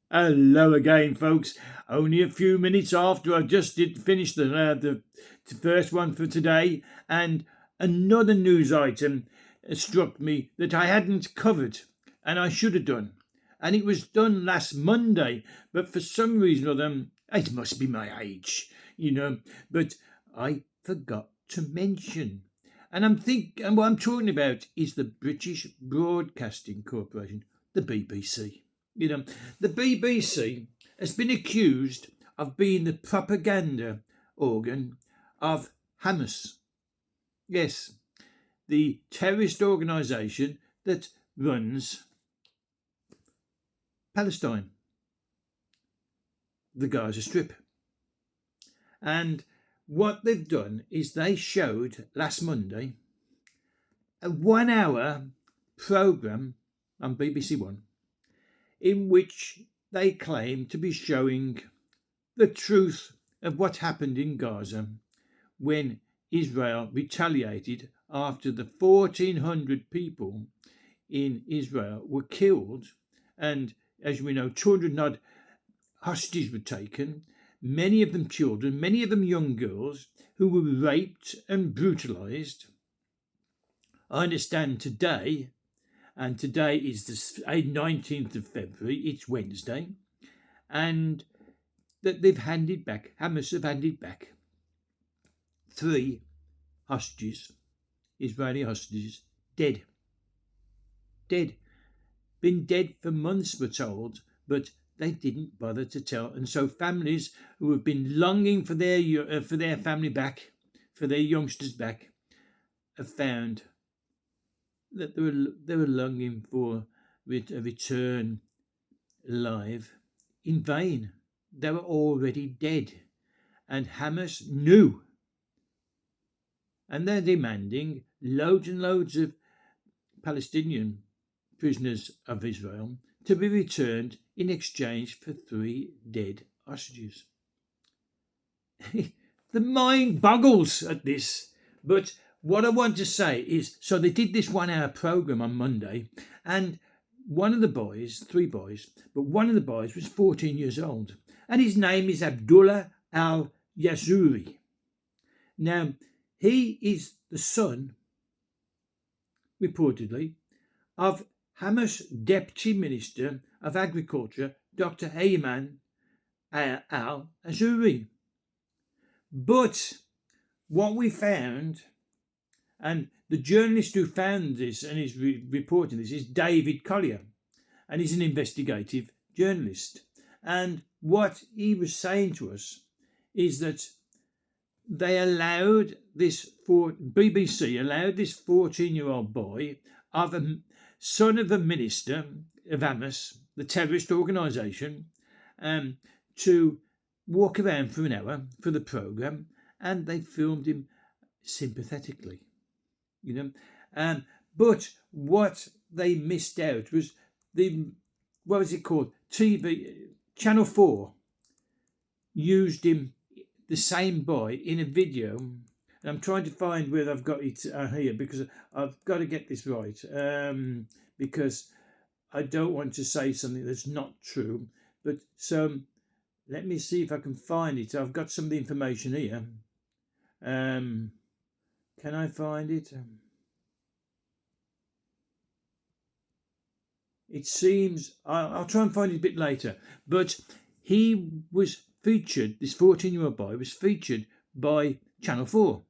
Hello again, folks. Only a few minutes after I just did finish the first one for today, and another news item struck me that I hadn't covered, and I should have done. And it was done last Monday, but for some reason or other, it must be my age, but I forgot to mention. And what I'm talking about is the British Broadcasting Corporation, the BBC. The BBC has been accused of being the propaganda organ of Hamas. Yes, the terrorist organisation that runs Palestine, the Gaza Strip. And what they've done is they showed last Monday a 1 hour programme on BBC One in which they claim to be showing the truth of what happened in Gaza when Israel retaliated after the 1,400 people in Israel were killed, and as we know, 200 odd hostages were taken, many of them children, many of them young girls who were raped and brutalised. I understand today, and today is the 19th of February, it's Wednesday, and that they've handed back, Hamas have handed back 3 hostages, Israeli hostages, dead. Been dead for months, we're told, but they didn't bother to tell. And so families who have been longing for their family back, for their youngsters back, have found that they were longing for a return alive in vain. They were already dead, and Hamas knew. And they're demanding loads and loads of Palestinian prisoners of Israel to be returned in exchange for 3 dead hostages. The mind boggles at this, but what I want to say is, so they did this 1 hour programme on Monday, and one of the boys, 3 boys, but one of the boys was 14 years old, and his name is Abdullah Al-Yazouri. Now, he is the son, reportedly, of Hamas Deputy Minister of Agriculture, Dr. AAyman Al-Yazouri. But what we found, and the journalist who found this and is reporting this, is David Collier, and he's an investigative journalist. And what he was saying to us is that they allowed BBC allowed this 14-year-old boy, son of a minister of Hamas, the terrorist organisation, to walk around for an hour for the programme, and they filmed him sympathetically. But what they missed out was what was it called? Channel 4 used him, the same boy, in a video. And I'm trying to find where I've got it here, because I've got to get this right, because I don't want to say something that's not true. But so let me see if I can find it. I've got some of the information here. Can I find it? It seems, I'll try and find it a bit later, but he was featured, this 14-year-old boy was featured by Channel 4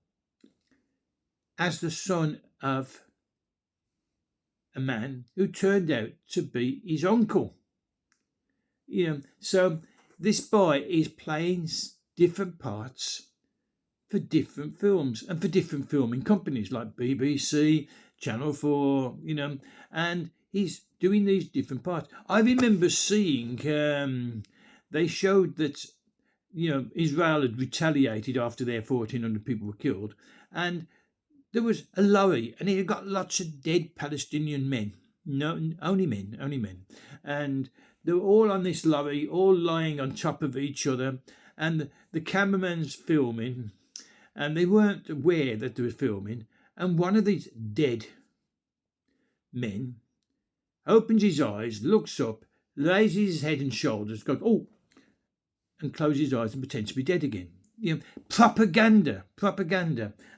as the son of a man who turned out to be his uncle. So this boy is playing different parts for different films and for different filming companies like BBC, Channel 4, and he's doing these different parts. I remember seeing, they showed that, Israel had retaliated after their 1,400 people were killed, and there was a lorry, and it had got lots of dead Palestinian men. No, only men. And they were all on this lorry, all lying on top of each other, and the cameraman's filming, and they weren't aware that they were filming, and one of these dead men opens his eyes, looks up, raises his head and shoulders, goes, oh, and closes his eyes and pretends to be dead again. Propaganda.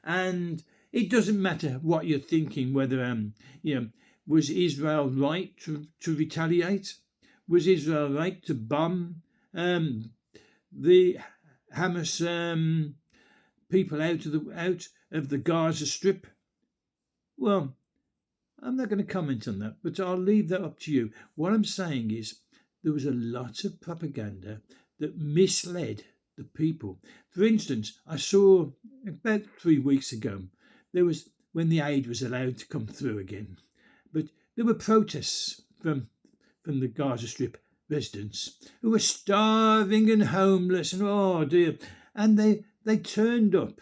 And it doesn't matter what you're thinking, whether, was Israel right to retaliate? Was Israel right to bomb the Hamas people out of the Gaza Strip? Well, I'm not going to comment on that, but I'll leave that up to you. What I'm saying is there was a lot of propaganda that misled the people. For instance, I saw about 3 weeks ago, there was when the aid was allowed to come through again, but there were protests from the Gaza Strip residents who were starving and homeless and oh dear, and they turned up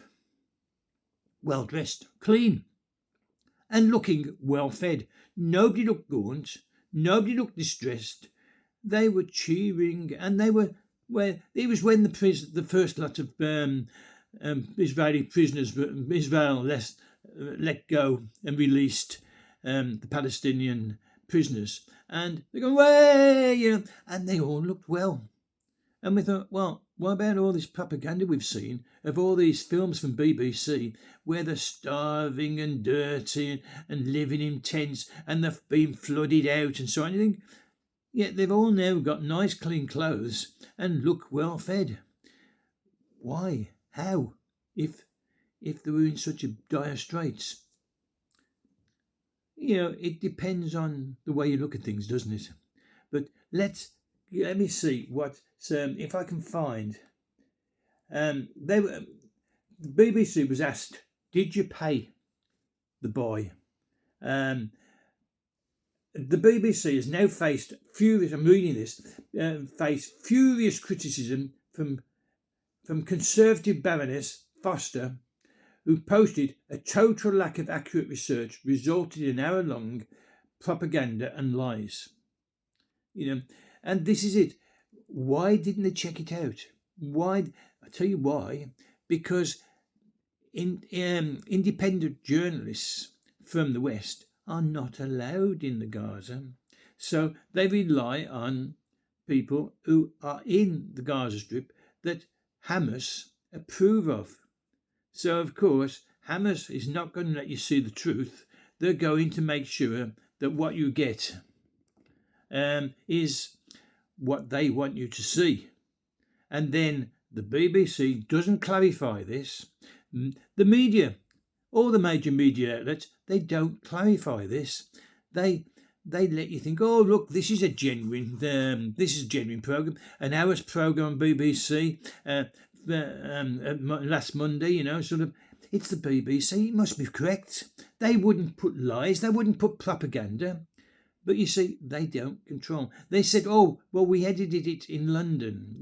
well dressed, clean, and looking well fed. Nobody looked gaunt, nobody looked distressed. They were cheering, and they were it was when the first lot of Israeli prisoners, Israel let go and released the Palestinian prisoners, and they go way, and they all looked well. And we thought, well, what about all this propaganda we've seen of all these films from BBC where they're starving and dirty and living in tents and they've been flooded out and so on? You think, yet they've all now got nice clean clothes and look well fed. Why? How? If they were in such a dire straits? It depends on the way you look at things, doesn't it? But let me see what if I can find. The BBC was asked, "Did you pay the boy?" The BBC has now faced furious. I'm reading this. Faced furious criticism from Conservative Baroness Foster, who posted a total lack of accurate research resulted in hour-long propaganda and lies. And this is it. Why didn't they check it out? Why? I tell you why. Because independent journalists from the West are not allowed in the Gaza. So they rely on people who are in the Gaza Strip that Hamas approve of. So, of course, Hamas is not going to let you see the truth. They're going to make sure that what you get is what they want you to see. And then the BBC doesn't clarify this. The media, all the major media outlets, they don't clarify this. They let you think, oh look, this is a genuine program. An hour's program on BBC last Monday. Sort of. It's the BBC. It must be correct. They wouldn't put lies. They wouldn't put propaganda. But you see, they don't control. They said, oh, well, we edited it in London.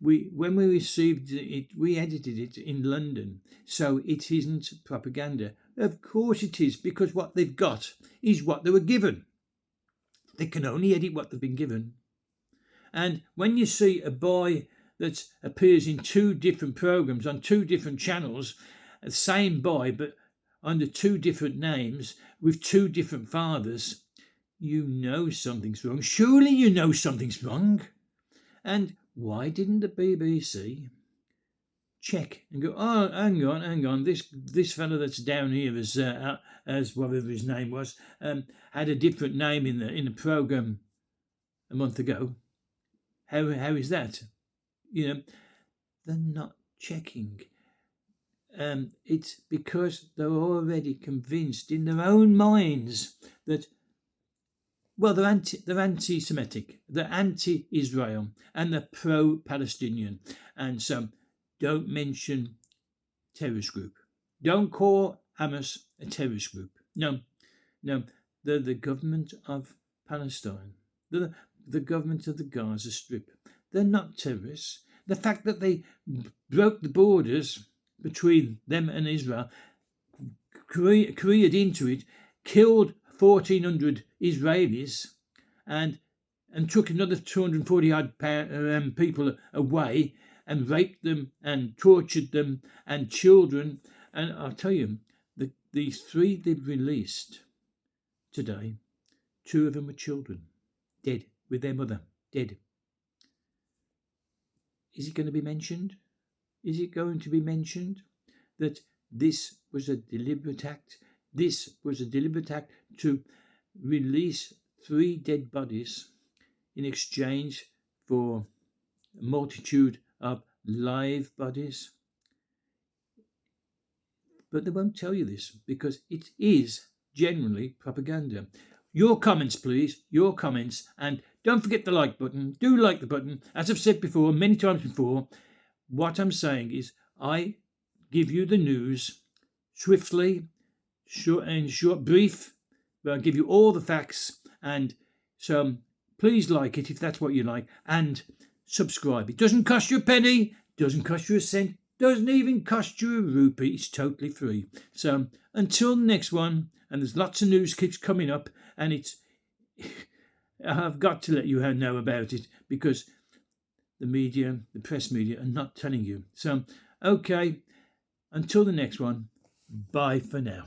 When we received it, we edited it in London. So it isn't propaganda. Of course it is, because what they've got is what they were given. They can only edit what they've been given. And when you see a boy that appears in 2 different programs on 2 different channels, the same boy, but under 2 different names with 2 different fathers, you know something's wrong. Surely you know something's wrong. And why didn't the BBC check and go, oh, hang on, this fellow that's down here as whatever his name was, had a different name in the programme a month ago. How is that? They're not checking. It's because they're already convinced in their own minds that, well, they're anti-Semitic, they're anti-Israel, and they're pro-Palestinian. And so don't mention terrorist group. Don't call Hamas a terrorist group. No, they're the government of Palestine. They're the government of the Gaza Strip. They're not terrorists. The fact that they broke the borders between them and Israel, careered into it, killed 1,400 Israelis, and took another 240 odd people away, and raped them and tortured them and children. And I'll tell you, these 3 they've released today, 2 of them were children, dead with their mother, dead. Is it going to be mentioned? Is it going to be mentioned that this was a deliberate act? This was a deliberate act to release 3 dead bodies in exchange for a multitude of live bodies? But they won't tell you this because it is generally propaganda. Your comments, please, your comments, and don't forget the like button. Do like the button. As I've said before, many times before, what I'm saying is I give you the news swiftly, short, brief, but I give you all the facts, and so please like it if that's what you like, and subscribe. It doesn't cost you a penny, doesn't cost you a cent, doesn't even cost you a rupee. It's totally free. So until the next one, and there's lots of news keeps coming up, and it's I've got to let you know about it because the media, the press media, are not telling you. So okay, until the next one, bye for now.